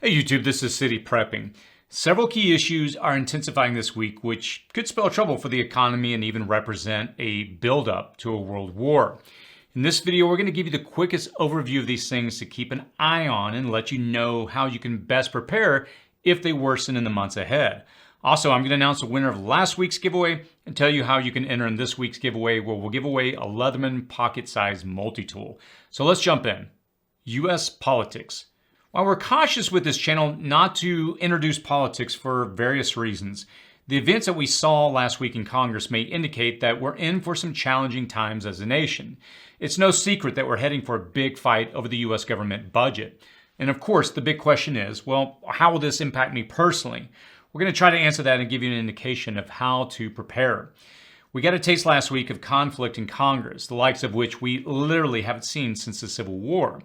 Hey YouTube, this is City Prepping. Several key issues are intensifying this week, which could spell trouble for the economy and even represent a buildup to a world war. In this video, we're going to give you the quickest overview of these things to keep an eye on and let you know how you can best prepare if they worsen in the months ahead. Also, I'm going to announce the winner of last week's giveaway and tell you how you can enter in this week's giveaway, where we'll give away a Leatherman pocket-sized multi-tool. So let's jump in. U.S. politics. While we're cautious with this channel not to introduce politics for various reasons, the events that we saw last week in Congress may indicate that we're in for some challenging times as a nation. It's no secret that we're heading for a big fight over the U.S. government budget. And of course, the big question is, well, how will this impact me personally? We're going to try to answer that and give you an indication of how to prepare. We got a taste last week of conflict in Congress, the likes of which we literally haven't seen since the Civil War.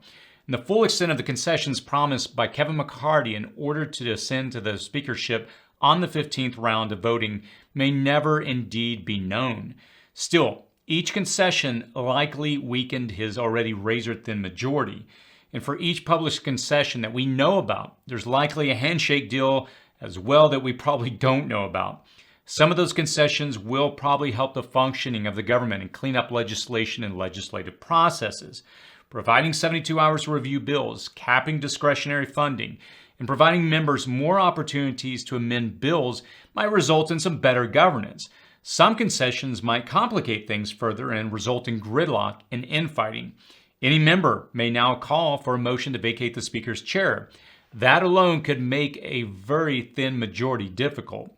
And the full extent of the concessions promised by Kevin McCarthy in order to ascend to the speakership on the 15th round of voting may never indeed be known. Still, each concession likely weakened his already razor-thin majority. And for each published concession that we know about, there's likely a handshake deal as well that we probably don't know about. Some of those concessions will probably help the functioning of the government and clean up legislation and legislative processes. Providing 72 hours to review bills, capping discretionary funding, and providing members more opportunities to amend bills might result in some better governance. Some concessions might complicate things further and result in gridlock and infighting. Any member may now call for a motion to vacate the Speaker's chair. That alone could make a very thin majority difficult.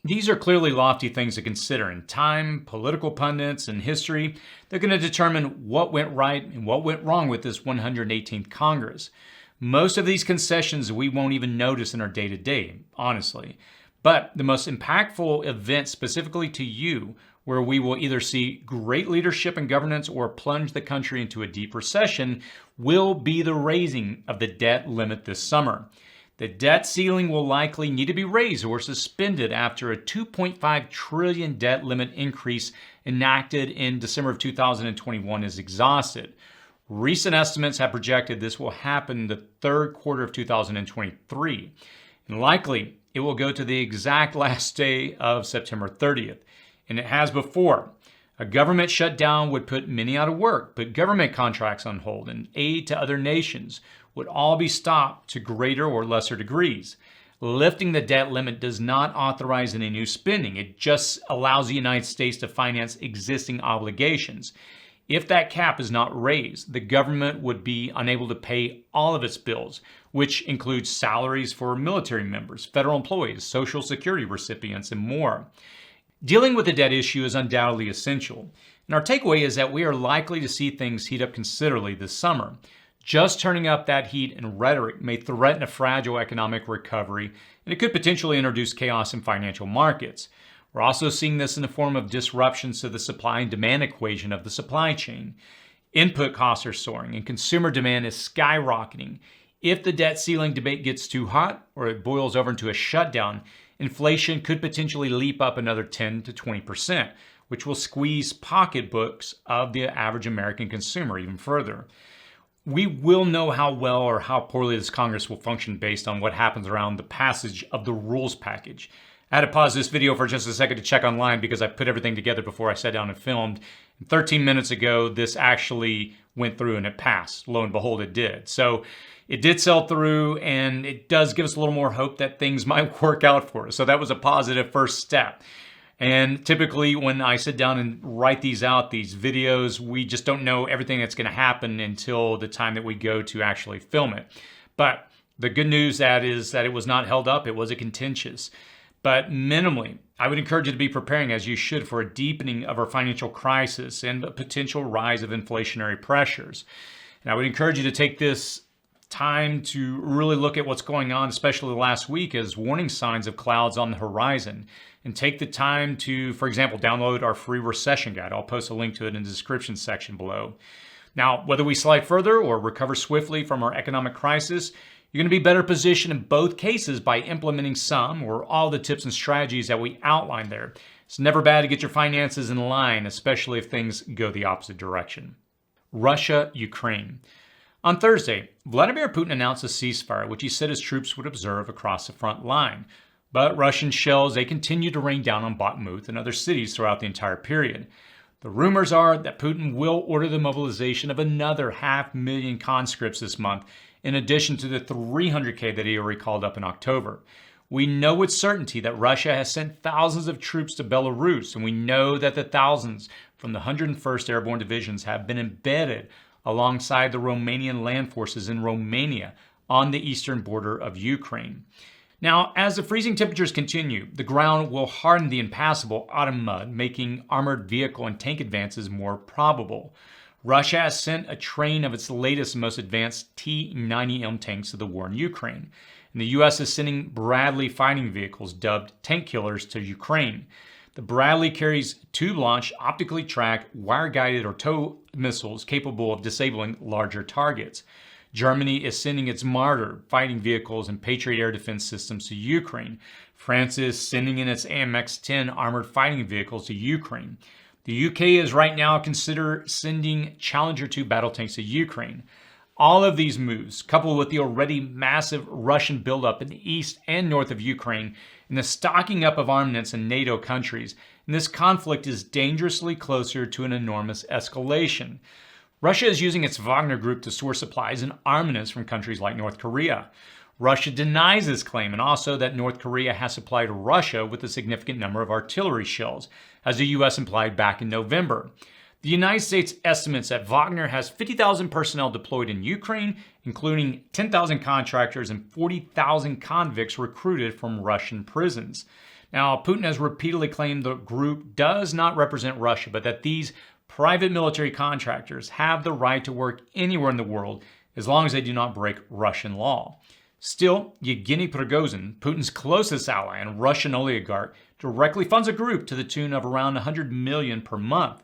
These are clearly lofty things to consider. In time, political pundits, and history, they're going to determine what went right and what went wrong with this 118th Congress. Most of these concessions we won't even notice in our day-to-day, honestly. But the most impactful event specifically to you, where we will either see great leadership and governance or plunge the country into a deep recession, will be the raising of the debt limit this summer. The debt ceiling will likely need to be raised or suspended after a $2.5 trillion debt limit increase enacted in December of 2021 is exhausted. Recent estimates have projected this will happen the third quarter of 2023, and likely it will go to the exact last day of September 30th. And it has before. A government shutdown would put many out of work, put government contracts on hold, and aid to other nations would all be stopped to greater or lesser degrees. Lifting the debt limit does not authorize any new spending. It just allows the United States to finance existing obligations. If that cap is not raised, the government would be unable to pay all of its bills, which includes salaries for military members, federal employees, Social Security recipients, and more. Dealing with the debt issue is undoubtedly essential, and our takeaway is that we are likely to see things heat up considerably this summer. Just turning up that heat and rhetoric may threaten a fragile economic recovery, and it could potentially introduce chaos in financial markets. We're also seeing this in the form of disruptions to the supply and demand equation of the supply chain. Input costs are soaring, and consumer demand is skyrocketing. If the debt ceiling debate gets too hot, or it boils over into a shutdown, inflation could potentially leap up another 10 to 20%, which will squeeze pocketbooks of the average American consumer even further. We will know how well or how poorly this Congress will function based on what happens around the passage of the rules package. I had to pause this video for just a second to check online because I put everything together before I sat down and filmed. And 13 minutes ago, this actually went through and it passed. Lo and behold, it did. So it did sell through, and it does give us a little more hope that things might work out for us. So that was a positive first step. And typically when I sit down and write these out, these videos, we just don't know everything that's going to happen until the time that we go to actually film it. But the good news is that it was not held up. It was a contentious. But minimally, I would encourage you to be preparing, as you should, for a deepening of our financial crisis and a potential rise of inflationary pressures. And I would encourage you to take this time to really look at what's going on, especially last week, as warning signs of clouds on the horizon. And take the time to, for example, download our free recession guide. I'll post a link to it in the description section below. Now, whether we slide further or recover swiftly from our economic crisis, you're going to be better positioned in both cases by implementing some or all the tips and strategies that we outlined there. It's never bad to get your finances in line, especially if things go the opposite direction. Russia, Ukraine. On Thursday, Vladimir Putin announced a ceasefire, which he said his troops would observe across the front line. But Russian shells, they continue to rain down on Bakhmut and other cities throughout the entire period. The rumors are that Putin will order the mobilization of another 500,000 conscripts this month, in addition to the 300,000 that he already called up in October. We know with certainty that Russia has sent thousands of troops to Belarus, and we know that the thousands from the 101st Airborne Divisions have been embedded alongside the Romanian land forces in Romania on the eastern border of Ukraine. Now, as the freezing temperatures continue, the ground will harden the impassable autumn mud, making armored vehicle and tank advances more probable. Russia has sent a train of its latest and most advanced T-90M tanks to the war in Ukraine. And the U.S. is sending Bradley fighting vehicles, dubbed tank killers, to Ukraine. The Bradley carries tube-launched, optically tracked, wire-guided or tow missiles capable of disabling larger targets. Germany is sending its Marder fighting vehicles and Patriot air defense systems to Ukraine. France is sending in its AMX-10 armored fighting vehicles to Ukraine. The UK is right now considering sending Challenger 2 battle tanks to Ukraine. All of these moves, coupled with the already massive Russian buildup in the east and north of Ukraine, and the stocking up of armaments in NATO countries, and this conflict is dangerously closer to an enormous escalation. Russia is using its Wagner group to source supplies and armaments from countries like North Korea. Russia denies this claim, and also that North Korea has supplied Russia with a significant number of artillery shells, as the U.S. implied back in November. The United States estimates that Wagner has 50,000 personnel deployed in Ukraine, including 10,000 contractors and 40,000 convicts recruited from Russian prisons. Now, Putin has repeatedly claimed the group does not represent Russia, but that these private military contractors have the right to work anywhere in the world as long as they do not break Russian law. Still, Yevgeny Prigozhin, Putin's closest ally and Russian oligarch, directly funds a group to the tune of around $100 million per month.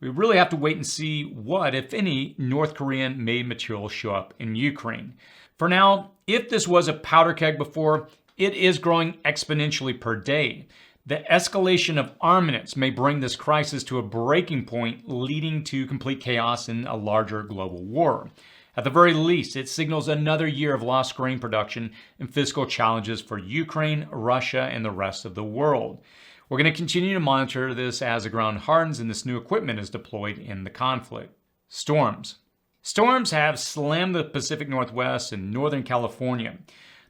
We really have to wait and see what, if any, North Korean-made material show up in Ukraine. For now, if this was a powder keg before, it is growing exponentially per day. The escalation of armaments may bring this crisis to a breaking point, leading to complete chaos in a larger global war. At the very least, it signals another year of lost grain production and fiscal challenges for Ukraine, Russia, and the rest of the world. We're going to continue to monitor this as the ground hardens and this new equipment is deployed in the conflict. Storms. Storms have slammed the Pacific Northwest and Northern California.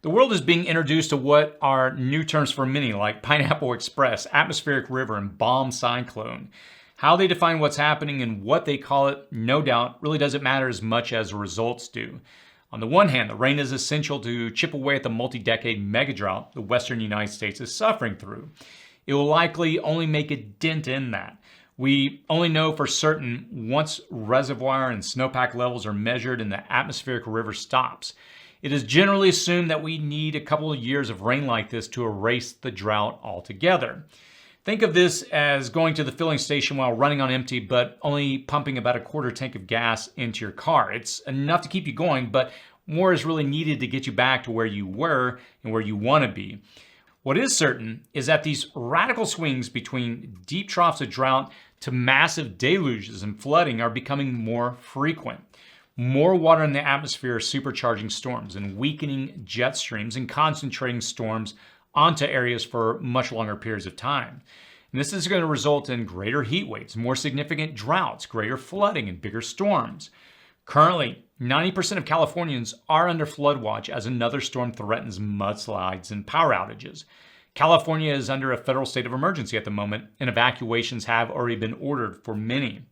The world is being introduced to what are new terms for many, like Pineapple Express, Atmospheric River, and Bomb Cyclone. How they define what's happening and what they call it, no doubt, really doesn't matter as much as the results do. On the one hand, the rain is essential to chip away at the multi-decade megadrought the western United States is suffering through. It will likely only make a dent in that. We only know for certain once reservoir and snowpack levels are measured and the atmospheric river stops. It is generally assumed that we need a couple of years of rain like this to erase the drought altogether. Think of this as going to the filling station while running on empty, but only pumping about a quarter tank of gas into your car. It's enough to keep you going, but more is really needed to get you back to where you were and where you want to be. What is certain is that these radical swings between deep troughs of drought to massive deluges and flooding are becoming more frequent. More water in the atmosphere is supercharging storms and weakening jet streams and concentrating storms onto areas for much longer periods of time. And this is going to result in greater heat waves, more significant droughts, greater flooding, and bigger storms. Currently, 90% of Californians are under flood watch as another storm threatens mudslides and power outages. California is under a federal state of emergency at the moment, and evacuations have already been ordered for many.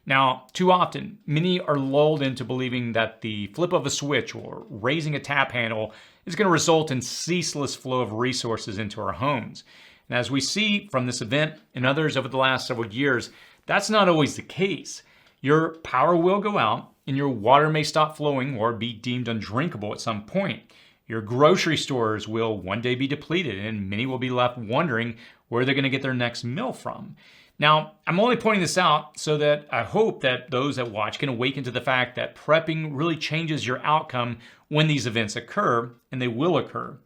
Now, too often, many are lulled into believing that the flip of a switch or raising a tap handle is going to result in ceaseless flow of resources into our homes. And as we see from this event and others over the last several years, that's not always the case. Your power will go out, and your water may stop flowing or be deemed undrinkable at some point. Your grocery stores will one day be depleted, and many will be left wondering where they're going to get their next meal from. Now, I'm only pointing this out so that I hope that those that watch can awaken to the fact that prepping really changes your outcome when these events occur, and they will occur.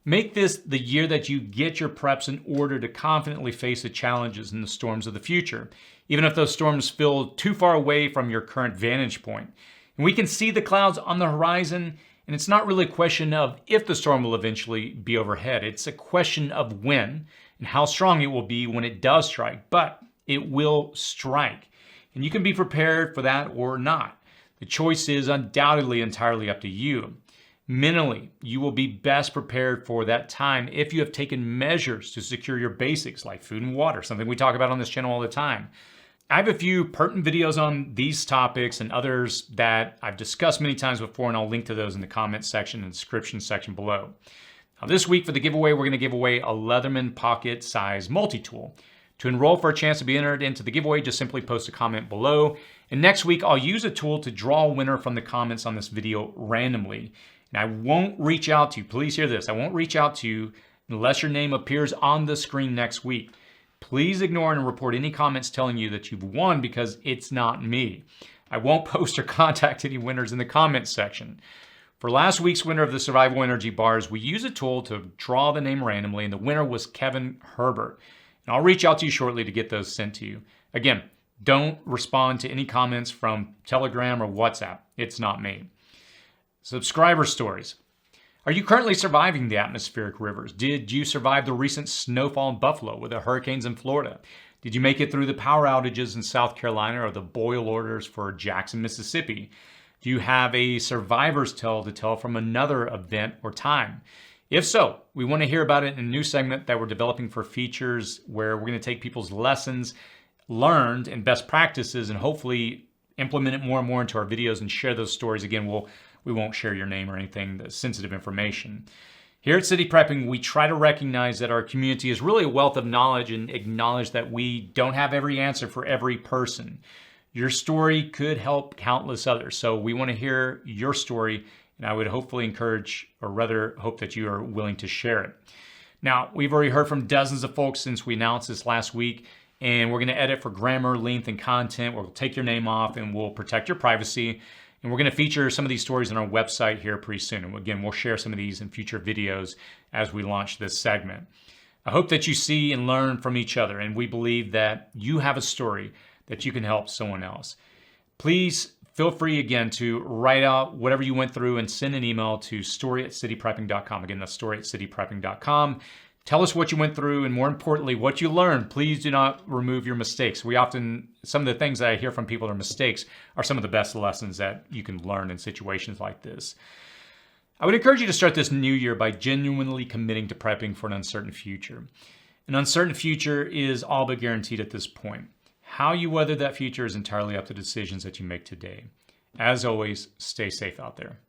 Make this the year that you get your preps in order to confidently face the challenges and the storms of the future, even if those storms feel too far away from your current vantage point. And we can see the clouds on the horizon, and it's not really a question of if the storm will eventually be overhead. It's a question of when and how strong it will be when it does strike, but it will strike. And you can be prepared for that or not. The choice is undoubtedly entirely up to you. Mentally, you will be best prepared for that time if you have taken measures to secure your basics like food and water, something we talk about on this channel all the time. I have a few pertinent videos on these topics and others that I've discussed many times before, and I'll link to those in the comments section and description section below. Now, this week for the giveaway, we're going to give away a Leatherman pocket size multi-tool. To enroll for a chance to be entered into the giveaway, just simply post a comment below. And next week, I'll use a tool to draw a winner from the comments on this video randomly. And I won't reach out to you. Please hear this. I won't reach out to you unless your name appears on the screen next week. Please ignore and report any comments telling you that you've won because it's not me. I won't post or contact any winners in the comments section. For last week's winner of the Survival Energy bars, we used a tool to draw the name randomly, and the winner was Kevin Herbert. And I'll reach out to you shortly to get those sent to you. Again, don't respond to any comments from Telegram or WhatsApp. It's not me. Subscriber stories. Are you currently surviving the atmospheric rivers? Did you survive the recent snowfall in Buffalo with the hurricanes in Florida? Did you make it through the power outages in South Carolina or the boil orders for Jackson, Mississippi? Do you have a survivor's tale to tell from another event or time? If so, we want to hear about it in a new segment that we're developing for features where we're going to take people's lessons learned and best practices and hopefully implement it more and more into our videos and share those stories. Again, we won't share your name or anything, the sensitive information. Here at City Prepping, we try to recognize that our community is really a wealth of knowledge and acknowledge that we don't have every answer for every person. Your story could help countless others. So we want to hear your story, and I would hopefully encourage, or rather hope that you are willing to share it. Now, we've already heard from dozens of folks since we announced this last week, and we're going to edit for grammar, length, and content. We'll take your name off, and we'll protect your privacy. And we're going to feature some of these stories on our website here pretty soon. And again, we'll share some of these in future videos as we launch this segment. I hope that you see and learn from each other, and we believe that you have a story that you can help someone else. Please feel free again to write out whatever you went through and send an email to story@cityprepping.com. Again, that's story@cityprepping.com. Tell us what you went through, and more importantly, what you learned. Please do not remove your mistakes. Some of the things that I hear from people are mistakes are some of the best lessons that you can learn in situations like this. I would encourage you to start this new year by genuinely committing to prepping for an uncertain future. An uncertain future is all but guaranteed at this point. How you weather that future is entirely up to decisions that you make today. As always, stay safe out there.